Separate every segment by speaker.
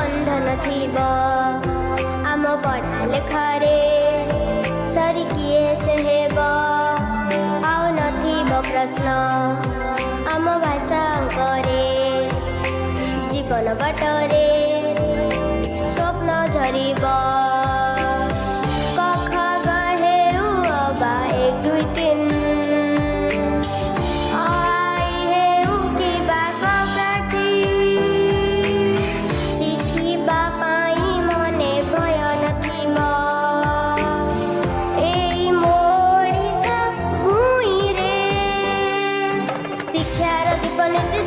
Speaker 1: बंधन थिबो आम पढ़ा लेखारे सरी किए से हेबो आउ नथिबो प्रश्न आम भाषा अंकरे जीवन बाटरे स्वप्न झरिबो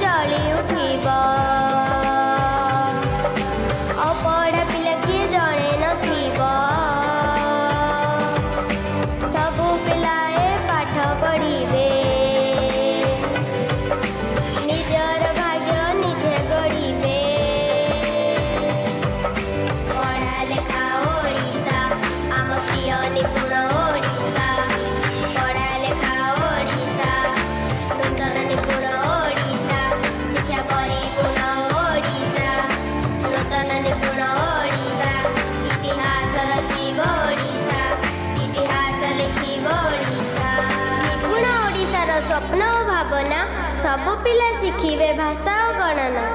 Speaker 1: जली उठिब अपढ़ा पिला किए जणे नथिब सबु पिलाए पाठ पढ़िबे निजर भाग्य निजे गढ़िबे पढ़ा लेखा ओडिशा आम प्रिय निपुण ओडिशा पढ़ा लेखा ओडिशा नूतन निपुण स्वप्न और भावना सबु पिला शिखिबे भाषा और गणना।